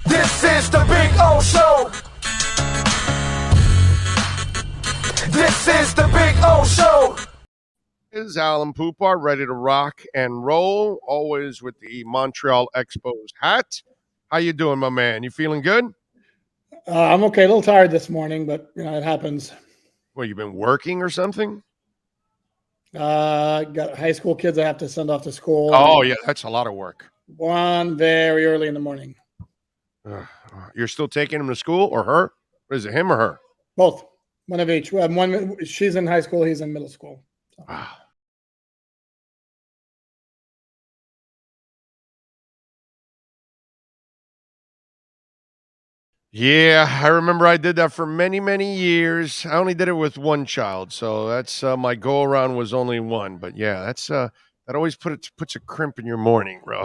This is the Big O Show. This is the Big O Show. This is Alain Poupart, ready to rock and roll, always with the Montreal Expos hat. How you doing, my man? You feeling good? I'm okay. A little tired this morning, but it happens. Well, you been working or something? Got high school kids I have to send off to school. Oh, yeah, that's a lot of work. One very early in the morning. You're still taking him to school, or her? Or is it him or her? Both. One of each. One. She's in high school. He's in middle school. So. Wow. Yeah, I remember I did that for many, many years. I only did it with one child, so that's my go around was only one. But yeah, that's that always puts a crimp in your morning, bro.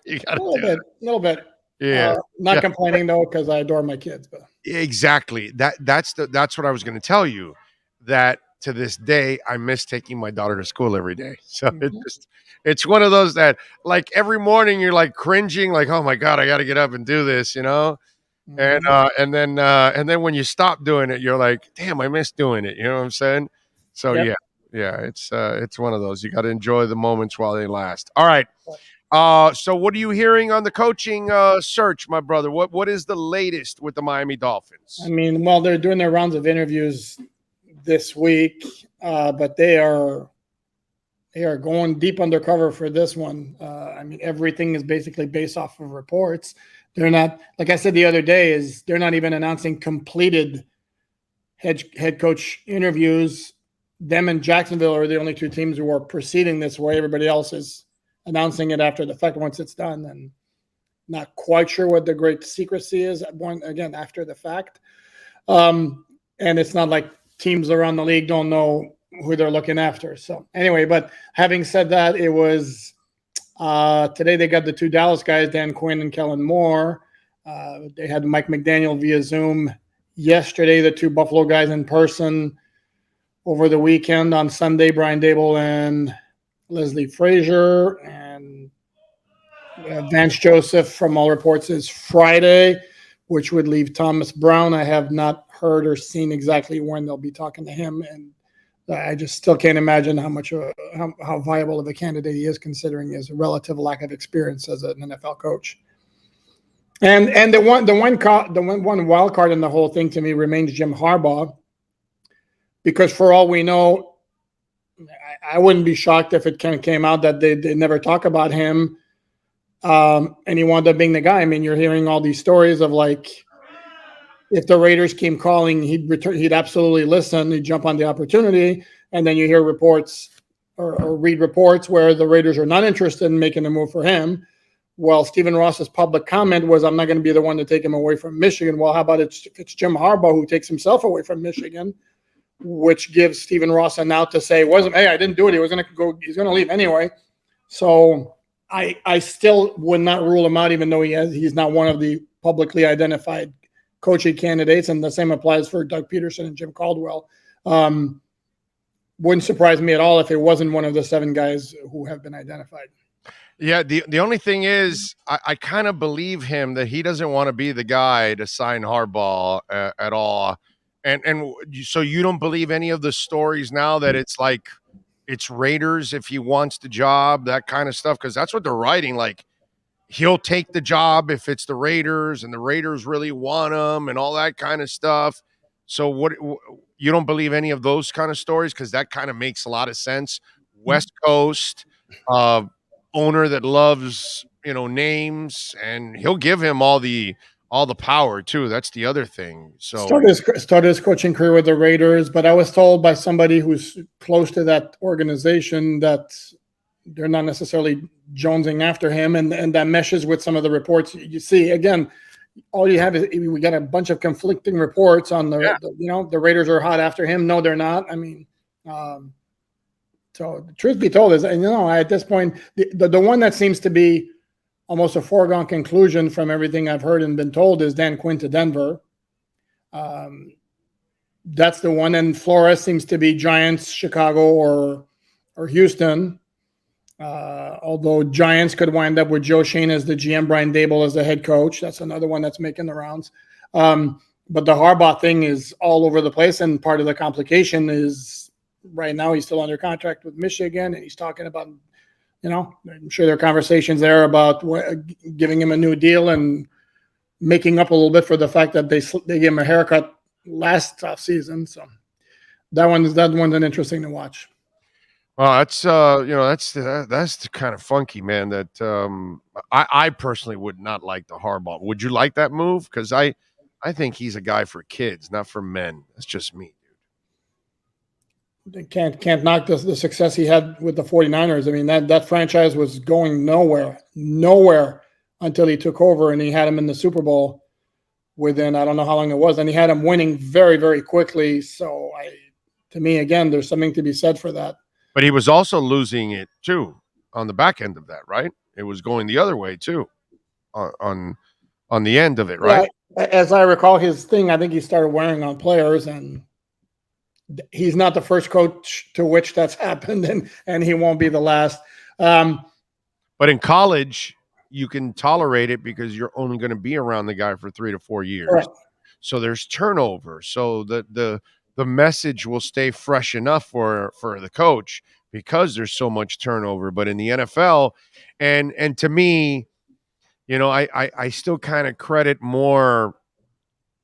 You got to do it. A little bit. Yeah, not complaining though, because I adore my kids. But exactly. That's what I was going to tell you. That to this day, I miss taking my daughter to school every day. So it's one of those that like every morning you're like cringing, like, oh my god, I got to get up and do this, and then when you stop doing it, you're like, damn, I miss doing it. You know what I'm saying? So Yep. yeah, it's one of those. You got to enjoy the moments while they last. All right. So what are you hearing on the coaching search, my brother? What is the latest with the Miami Dolphins? I mean, well, they're doing their rounds of interviews this week, but they are going deep undercover for this one. I mean, everything is basically based off of reports. They're not, like I said the other day, they're not even announcing completed head coach interviews. Them and Jacksonville are the only two teams who are proceeding this way. Everybody else is announcing it after the fact once it's done, and not quite sure what the great secrecy is. Again, after the fact, and it's not like teams around the league don't know who they're looking after. So anyway, but having said that, it was today they got the two Dallas guys, Dan Quinn and Kellen Moore. They had Mike McDaniel via Zoom yesterday, the two Buffalo guys in person over the weekend. On Sunday, Brian Dable and Leslie Frazier, and Vance Joseph, from all reports, is Friday, which would leave Thomas Brown. I have not heard or seen exactly when they'll be talking to him, and I just still can't imagine how viable of a candidate he is, considering his relative lack of experience as an NFL coach. And the one wild card in the whole thing to me remains Jim Harbaugh, because for all we know, I wouldn't be shocked if it kind of came out that they never talk about him, and he wound up being the guy. I mean, you're hearing all these stories of like, if the Raiders came calling, he'd absolutely listen. He'd jump on the opportunity. And then you hear reports or read reports where the Raiders are not interested in making a move for him. Well, Stephen Ross's public comment was, I'm not going to be the one to take him away from Michigan. Well, how about it's Jim Harbaugh who takes himself away from Michigan, which gives Stephen Ross an out to say, hey, I didn't do it. He's going to leave anyway. So I still would not rule him out, even though he's not one of the publicly identified coaching candidates, and the same applies for Doug Peterson and Jim Caldwell. Wouldn't surprise me at all if it wasn't one of the 7 guys who have been identified. Yeah, the only thing is, I kind of believe him that he doesn't want to be the guy to sign Harbaugh at all. And so you don't believe any of the stories now that it's like it's Raiders if he wants the job, that kind of stuff, because that's what they're writing. Like, he'll take the job if it's the Raiders, and the Raiders really want him, and all that kind of stuff. So what? You don't believe any of those kind of stories, because that kind of makes a lot of sense. West Coast owner that loves names, and he'll give him all the power too. That's the other thing. So started his coaching career with the Raiders, but I was told by somebody who's close to that organization that they're not necessarily jonesing after him, and that meshes with some of the reports you see. Again, all you have is we got a bunch of conflicting reports on the Raiders are hot after him. No, they're not. I mean, so the truth be told is, at this point, the one that seems to be almost a foregone conclusion from everything I've heard and been told is Dan Quinn to Denver. That's the one, and Flores seems to be Giants, Chicago, or Houston. Although Giants could wind up with Joe Shane as the GM, Brian Daboll as the head coach. That's another one that's making the rounds. But the Harbaugh thing is all over the place, and part of the complication is right now he's still under contract with Michigan, and he's talking about, I'm sure there are conversations there about giving him a new deal and making up a little bit for the fact that they gave him a haircut last season. So that one's interesting to watch. Well, that's that's kind of funky, man. That I personally would not like the Harbaugh. Would you like that move? Because I think he's a guy for kids, not for men. That's just me, dude. Can't knock the success he had with the 49ers. I mean, that franchise was going nowhere until he took over, and he had him in the Super Bowl within, I don't know how long it was, and he had him winning very, very quickly. So to me, again, there's something to be said for that. But he was also losing it too on the back end of that, right? It was going the other way too, on the end of it, right? Yeah, as I recall, his thing, I think he started wearing on players, and he's not the first coach to which that's happened, and he won't be the last. But in college, you can tolerate it because you're only going to be around the guy for 3 to 4 years. Right. So there's turnover. So the message will stay fresh enough for the coach because there's so much turnover. But in the NFL, and to me, I still kind of credit more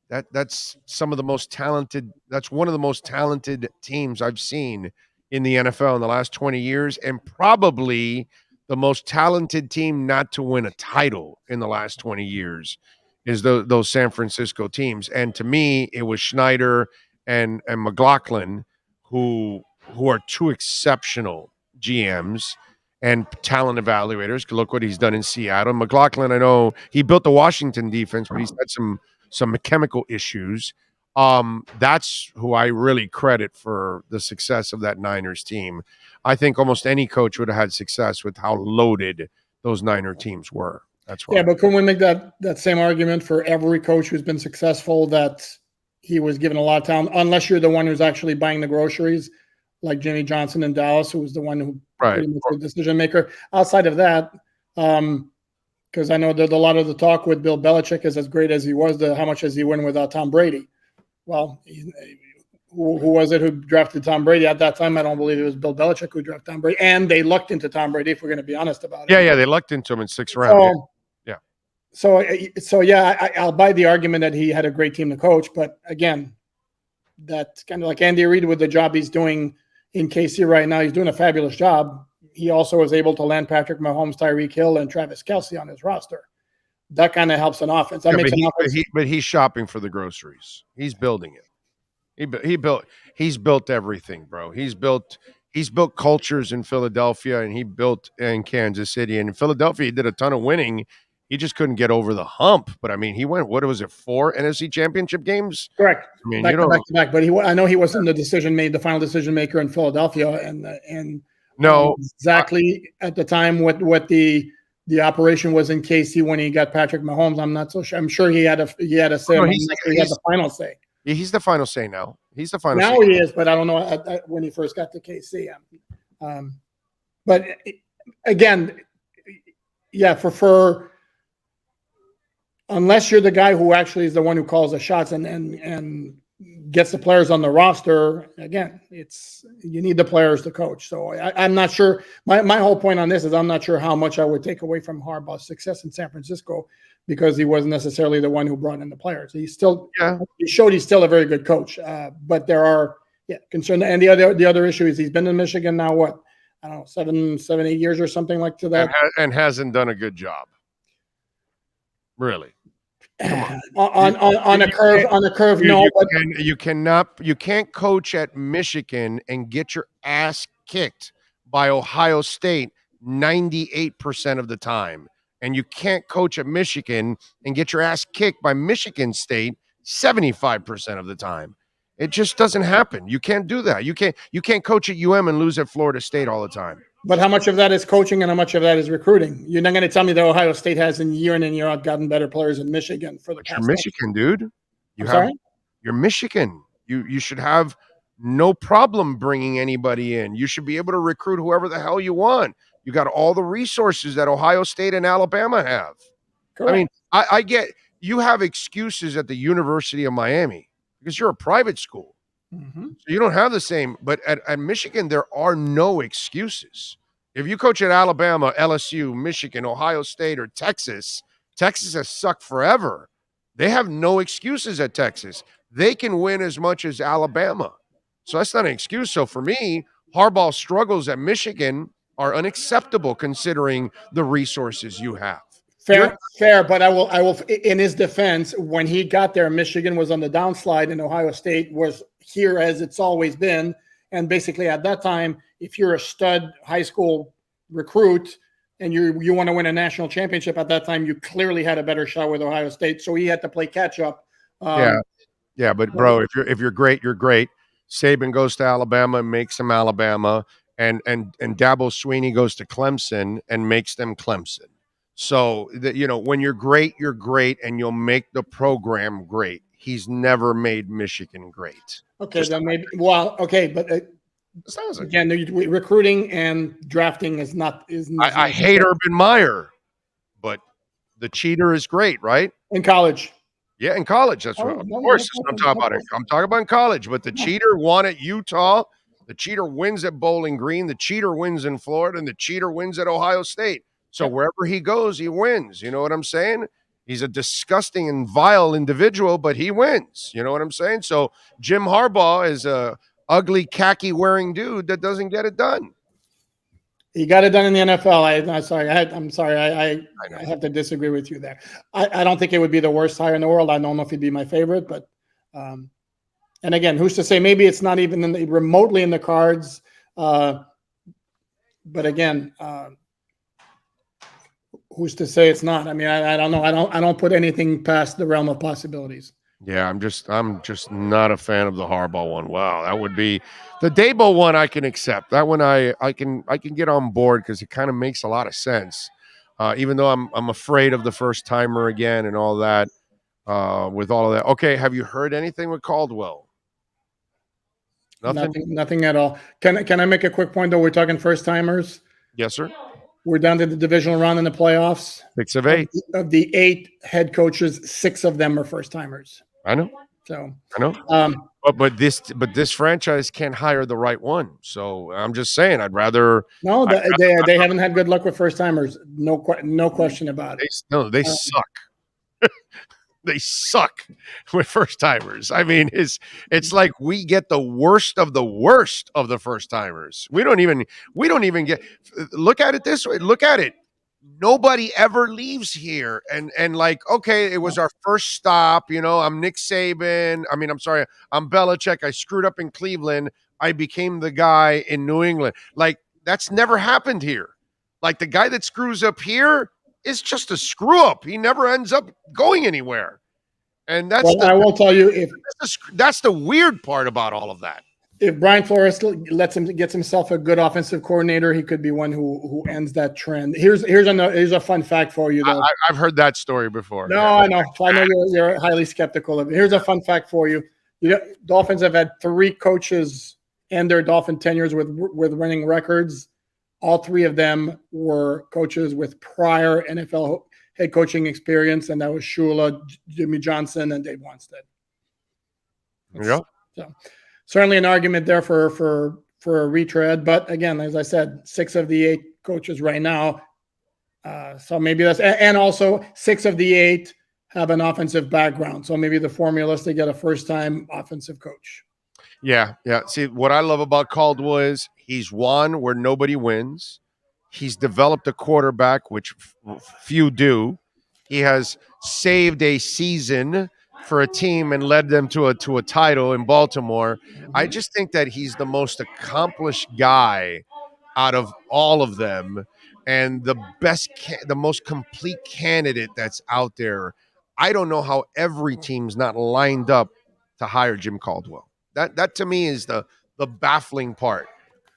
that's some of the most talented. That's one of the most talented teams I've seen in the NFL in the last 20 years, and probably the most talented team not to win a title in the last 20 years is those San Francisco teams. And to me, it was Schneider and McLaughlin who are two exceptional GMs and talent evaluators. Look what he's done in Seattle. McLaughlin, I know he built the Washington defense, but he's had some chemical issues. That's who I really credit for the success of that Niners team. I think almost any coach would have had success with how loaded those Niner teams were. That's why. Yeah, but couldn't we make that same argument for every coach who's been successful, that he was given a lot of talent, unless you're the one who's actually buying the groceries, like Jimmy Johnson in Dallas, who was the one who pretty much was the decision maker. Outside of that, because I know that a lot of the talk with Bill Belichick is as great as he was, how much does he win without Tom Brady? Well, who was it who drafted Tom Brady at that time? I don't believe it was Bill Belichick who drafted Tom Brady, and they lucked into Tom Brady, if we're going to be honest about it. Yeah, they lucked into him in 6th round. So yeah, I'll buy the argument that he had a great team to coach, but again, that's kind of like Andy Reid with the job he's doing in KC right now. He's doing a fabulous job. He also was able to land Patrick Mahomes, Tyreek Hill, and Travis Kelce on his roster. That kind of helps an offense. That makes an offense. But he's shopping for the groceries. He's building it. He's built everything, bro. He's built cultures in Philadelphia, and he built in Kansas City. And in Philadelphia, he did a ton of winning. He just couldn't get over the hump. But I mean, he went, what was it, 4 NFC Championship games? Correct. I mean, back to back. But I know he wasn't the final decision maker in Philadelphia, and no, exactly at the time what the operation was in KC when he got Patrick Mahomes. I'm not so sure. I'm sure he had a say. No, he had the final say. He's the final say now. He's the final. Now he is, but I don't know when he first got to KC. But again, yeah, for unless you're the guy who actually is the one who calls the shots and gets the players on the roster, again, you need the players to coach. So I'm not sure. My whole point on this is I'm not sure how much I would take away from Harbaugh's success in San Francisco, because he wasn't necessarily the one who brought in the players. He showed he's still a very good coach. But there are concern. And the other issue is he's been in Michigan now, what, I don't know, 7, 8 years or something like that. And hasn't done a good job. Really. On a curve, no. You can't coach at Michigan and get your ass kicked by Ohio State 98% of the time. And you can't coach at Michigan and get your ass kicked by Michigan State 75% of the time. It just doesn't happen. You can't do that. You can't coach at UM and lose at Florida State all the time. But how much of that is coaching and how much of that is recruiting? You're not going to tell me that Ohio State has in year in and year out gotten better players in Michigan for the past. You're Michigan, dude. You're Michigan. You should have no problem bringing anybody in. You should be able to recruit whoever the hell you want. You got all the resources that Ohio State and Alabama have. Correct. I mean, I get you have excuses at the University of Miami because you're a private school. Mhm. So you don't have the same, but at Michigan, there are no excuses. If you coach at Alabama, LSU, Michigan, Ohio State, or Texas, Texas has sucked forever. They have no excuses at Texas. They can win as much as Alabama. So that's not an excuse. So for me, Harbaugh's struggles at Michigan are unacceptable considering the resources you have. Fair, but I will. In his defense, when he got there, Michigan was on the downslide, and Ohio State was here as it's always been. And basically, at that time, if you're a stud high school recruit and you want to win a national championship, at that time, you clearly had a better shot with Ohio State. So he had to play catch up. Yeah, but bro, if you're great, you're great. Saban goes to Alabama and makes them Alabama, and Dabo Sweeney goes to Clemson and makes them Clemson. So that when you're great, and you'll make the program great. He's never made Michigan great. Okay, then maybe. Well, okay, but Sounds like again, recruiting and drafting is not. I hate Urban Meyer, but the cheater is great, right? In college. Yeah, in college. That's what, of course, that's what I'm talking about. I'm talking about in college. But the cheater won at Utah. The cheater wins at Bowling Green. The cheater wins in Florida, and the cheater wins at Ohio State. So wherever he goes, he wins. You know what I'm saying? He's a disgusting and vile individual, but he wins. You know what I'm saying? So Jim Harbaugh is a ugly khaki wearing dude that doesn't get it done. He got it done in the NFL. I'm sorry. I have to disagree with you there. I don't think it would be the worst hire in the world. I don't know if he'd be my favorite, but and again, who's to say? Maybe it's not even remotely in the cards. But again, who's to say it's not? I mean, I don't know. I don't put anything past the realm of possibilities. Yeah, I'm just not a fan of the Harbaugh one. Wow, that would be the Dabo one. I can accept that one. I can get on board because it kind of makes a lot of sense. Even though I'm afraid of the first timer again and all that. With all of that, okay. Have you heard anything with Caldwell? Nothing at all. Can I make a quick point though? We're talking first timers. Yes, sir. We're down to the divisional round in the playoffs. 6 of 8. Of the 8 head coaches, 6 of them are first timers. I know. So I know. But this franchise can't hire the right one. So I'm just saying, I'd rather. No, they haven't had good luck with first timers. No question about it. They suck. They suck with first timers. I mean, it's like we get the worst of the first timers. We don't even get. Look at it this way. Look at it. Nobody ever leaves here, and like, okay, it was our first stop. I'm Nick Saban. I'm sorry, I'm Belichick. I screwed up in Cleveland. I became the guy in New England. Like, that's never happened here. Like, the guy that screws up here is just a screw up. He never ends up going anywhere. And that's I will tell you, that's the weird part about all of that. If Brian Flores gets himself a good offensive coordinator, he could be one who ends that trend. Here's a fun fact for you, though. I've heard that story before. No, I know you're highly skeptical of it. Here's a fun fact for you. Dolphins have had 3 coaches end their Dolphin tenures with winning records. All 3 of them were coaches with prior NFL head coaching experience, and that was Shula, Jimmy Johnson, and Dave Wanstead. Yeah. So certainly an argument there for a retread, but again, as I said, 6 of the 8 coaches right now. So maybe that's, and also 6 of the 8 have an offensive background. So maybe the formula is to get a first-time offensive coach. Yeah. See, what I love about Caldwell is he's won where nobody wins. He's developed a quarterback, which few do. He has saved a season for a team and led them to a title in Baltimore. I just think that he's the most accomplished guy out of all of them and the most complete candidate that's out there. I don't know how every team's not lined up to hire Jim Caldwell. That to me is the baffling part.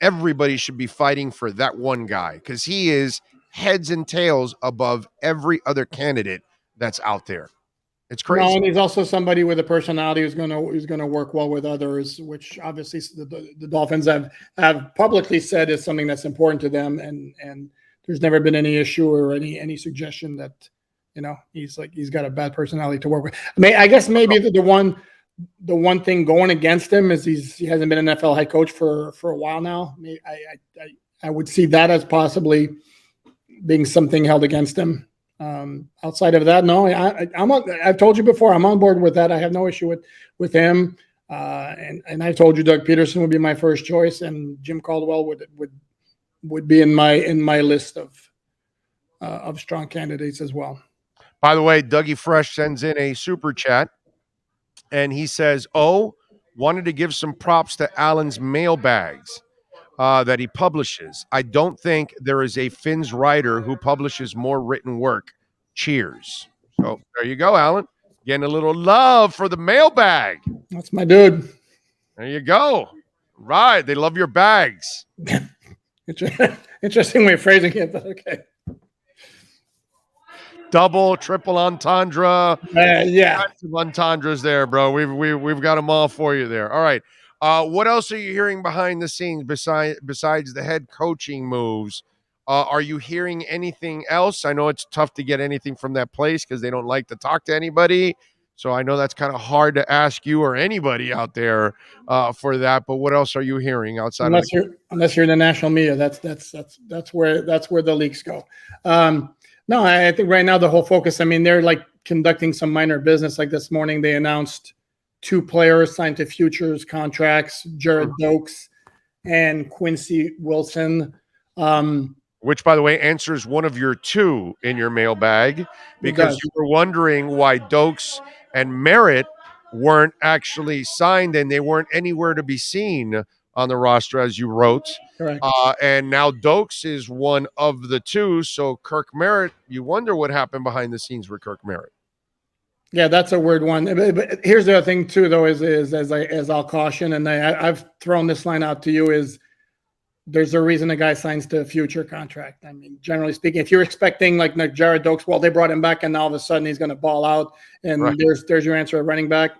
Everybody should be fighting for that one guy because he is heads and tails above every other candidate that's out there. It's No, crazy. and he's also somebody with a personality who's gonna work well with others, which obviously the Dolphins have publicly said is something that's important to them, and there's never been any issue or any suggestion that he's got a bad personality to work with. I guess maybe the one thing going against him is he hasn't been an NFL head coach for a while now. I would see that as possibly being something held against him. Outside of that, no, I've told you before, I'm on board with that. I have no issue with him. And I told you Doug Peterson would be my first choice, and Jim Caldwell would be in my list of strong candidates as well. By the way, Dougie Fresh sends in a super chat, and he says, wanted to give some props to Alan's mailbags that he publishes. I don't think there is a Finns writer who publishes more written work. Cheers. So there you go, Alan. Getting a little love for the mailbag. That's my dude. There you go. Right. They love your bags. Interesting way of phrasing it, but okay. Double, triple entendre. Yeah. Lots of entendres there, bro. We've got them all for you there. All right. What else are you hearing behind the scenes besides the head coaching moves? Are you hearing anything else? I know it's tough to get anything from that place because they don't like to talk to anybody. So I know that's kind of hard to ask you or anybody out there for that. But what else are you hearing outside unless you're in the national media? That's where the leaks go. No, I think right now the whole focus. I mean, they're like conducting some minor business. Like this morning, they announced 2 players signed to futures contracts: Jared Dokes and Quincy Wilson. Which, by the way, answers one of your 2 in your mailbag, because you were wondering why Dokes and Merritt weren't actually signed and they weren't anywhere to be seen on the roster, as you wrote. Correct. And now Dokes is one of the 2. So Kirk Merritt, you wonder what happened behind the scenes with Kirk Merritt. Yeah, that's a weird one. But here's the other thing too, though, is as I'll caution, and I've thrown this line out to you, is there's a reason a guy signs to a future contract. I mean, generally speaking, if you're expecting like Jared Dokes, well, they brought him back and all of a sudden he's going to ball out, and right. there's your answer at running back.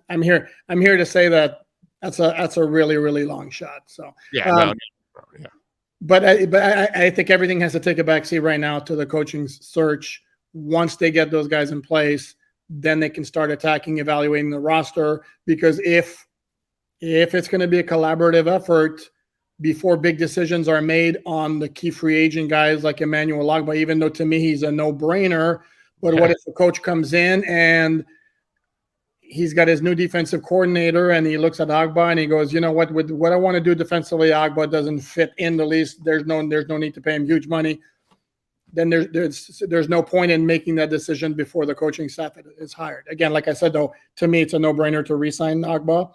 I'm here to say that that's a really, really long shot. So yeah. But I think everything has to take a backseat right now to the coaching search. Once they get those guys in place, then they can start evaluating the roster, because if it's going to be a collaborative effort before big decisions are made on the key free agent guys like Emmanuel Ogbah, even though to me he's a no-brainer. But what if the coach comes in and he's got his new defensive coordinator and he looks at Ogbah and he goes, you know what, with what I want to do defensively, Ogbah doesn't fit in the least. There's no need to pay him huge money. Then there's no point in making that decision before the coaching staff is hired. Again, like I said, though, to me, it's a no-brainer to re-sign Ogbah,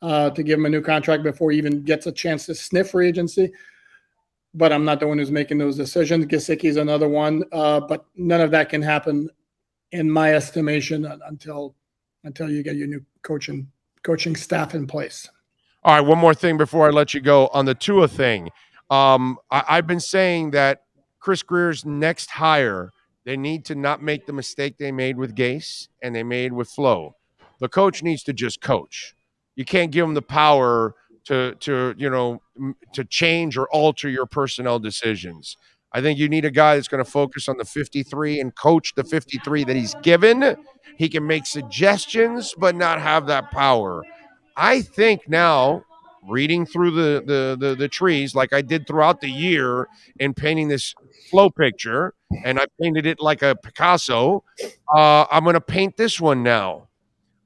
to give him a new contract before he even gets a chance to sniff free agency. But I'm not the one who's making those decisions. Gesicki's another one. But none of that can happen, in my estimation, until you get your new coaching staff in place. All right, one more thing before I let you go on the Tua thing. I've been saying that Chris Greer's next hire, they need to not make the mistake they made with Gase and they made with Flo. The coach needs to just coach. You can't give him the power to change or alter your personnel decisions. I think you need a guy that's going to focus on the 53 and coach the 53 that he's given. He can make suggestions, but not have that power. I think now, reading through the trees like I did throughout the year in painting this flow picture, and I painted it like a Picasso, I'm going to paint this one now.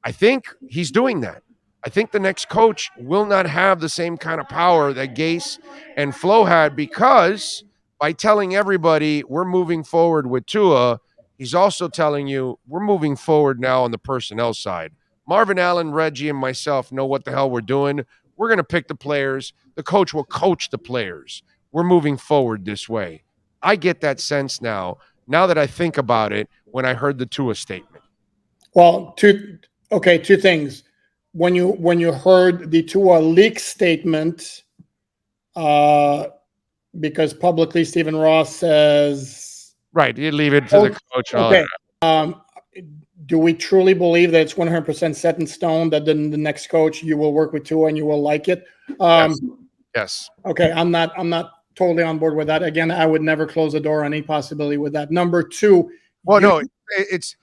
I think he's doing that. I think the next coach will not have the same kind of power that Gase and Flo had, because by telling everybody we're moving forward with Tua, he's also telling you we're moving forward now on the personnel side. Marvin Allen, Reggie, and myself know what the hell we're doing. We're going to pick the players. The coach will coach the players. We're moving forward this way. I get that sense now that I think about it, when I heard the Tua statement. Well, two things. When you heard the Tua leak statement, because publicly Stephen Ross says, right, you leave it to the coach. Okay. do we truly believe that it's 100% set in stone that then the next coach you will work with Tua and you will like it? Yes. Okay, I'm not totally on board with that. Again, I would never close the door on any possibility with that. Number two, well, no, it's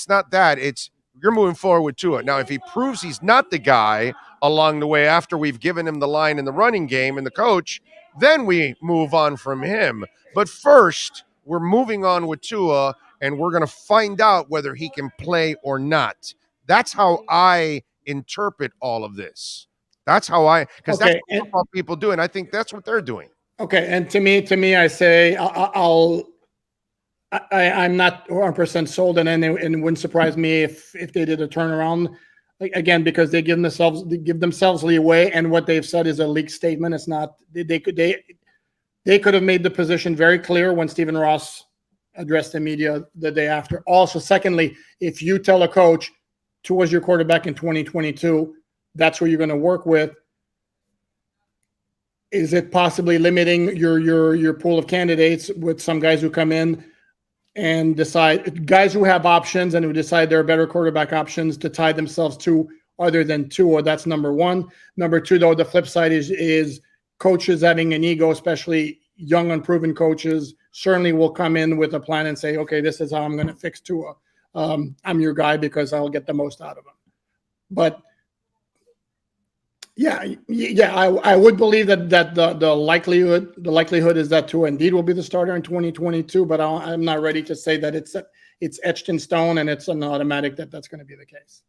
not that. It's you're moving forward with Tua. Now, if he proves he's not the guy along the way after we've given him the line in the running game and the coach, then we move on from him. But first, we're moving on with Tua, and we're going to find out whether he can play or not. That's how I interpret all of this. That's how because that's what football people do, and I think that's what they're doing. Okay, and to me, I say I'm not 100% sold, and it wouldn't surprise me if they did a turnaround again, because they give themselves leeway, and what they've said is a leak statement. It's not they could have made the position very clear when Stephen Ross addressed the media the day after. Also, secondly, if you tell a coach Tua's your quarterback in 2022, that's who you're going to work with. Is it possibly limiting your pool of candidates with some guys who come in and decide, guys who have options and who decide there are better quarterback options to tie themselves to other than Tua? That's number one. Number two, though, the flip side is coaches having an ego, especially young, unproven coaches, certainly will come in with a plan and say, okay, this is how I'm going to fix Tua. I'm your guy because I'll get the most out of him. But yeah, I would believe that the likelihood is that Tua indeed will be the starter in 2022, but I'm not ready to say that it's etched in stone and it's an automatic that's going to be the case.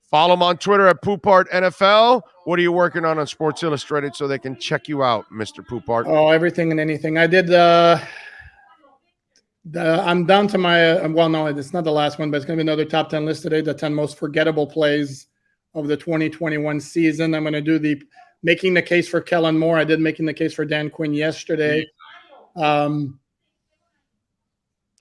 Follow him on Twitter at Poupart NFL. What are you working on Sports Illustrated so they can check you out, Mr. Poupart? Oh, everything and anything. I did I'm down to my no, it's not the last one, but it's going to be another top 10 list today, the 10 most forgettable plays of the 2021 season. I'm going to do the making the case for Kellen Moore. I did making the case for Dan Quinn yesterday.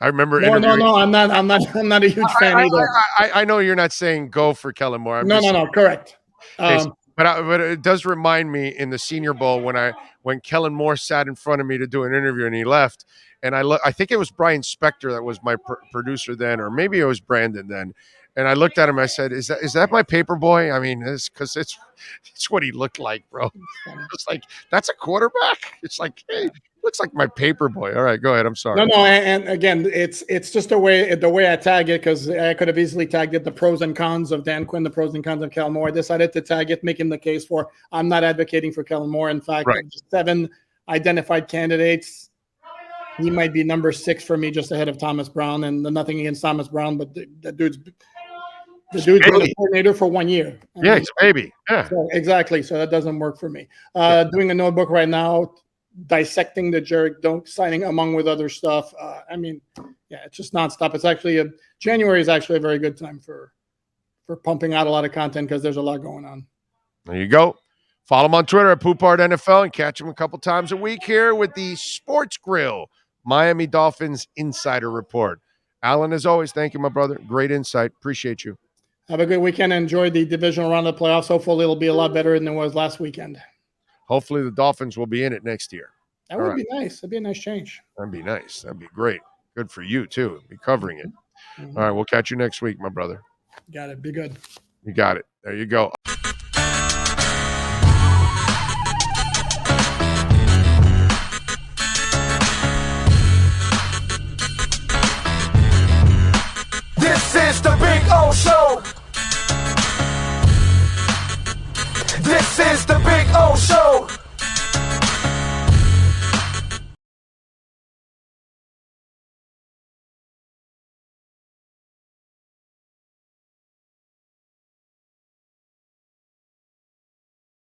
I remember. No, I'm not a huge fan either. I know you're not saying go for Kellen Moore. No, correct. But it does remind me in the Senior Bowl when Kellen Moore sat in front of me to do an interview and he left, and I think it was Brian Spector that was my producer then, or maybe it was Brandon then. And I looked at him. I said, "Is that my paper boy?" I mean, it's what he looked like, bro. It's like, that's a quarterback. It's like, hey, looks like my paper boy. All right, go ahead. I'm sorry. No, and again, it's just the way I tag it, because I could have easily tagged it the pros and cons of Dan Quinn, the pros and cons of Kellen Moore. I decided to tag it, making the case for I'm not advocating for Kellen Moore. In fact, right. 7 identified candidates, he might be number 6 for me, just ahead of Thomas Brown. And nothing against Thomas Brown, but the dude's been a coordinator for 1 year. Yeah, he's a baby. Yeah, so, exactly. So that doesn't work for me. Doing a notebook right now, dissecting the Jarek Doak signing, among with other stuff. It's just nonstop. It's actually January is actually a very good time for pumping out a lot of content because there's a lot going on. There you go. Follow him on Twitter at Poupart NFL and catch him a couple times a week here with the Sports Grill Miami Dolphins Insider Report. Alain, as always, thank you, my brother. Great insight. Appreciate you. Have a good weekend. Enjoy the divisional round of the playoffs. Hopefully it'll be a lot better than it was last weekend. Hopefully the Dolphins will be in it next year. That would be nice. That'd be a nice change. That'd be nice. That'd be great. Good for you, too. Be covering it. Mm-hmm. All right, we'll catch you next week, my brother. Got it. Be good. You got it. There you go. This is the Big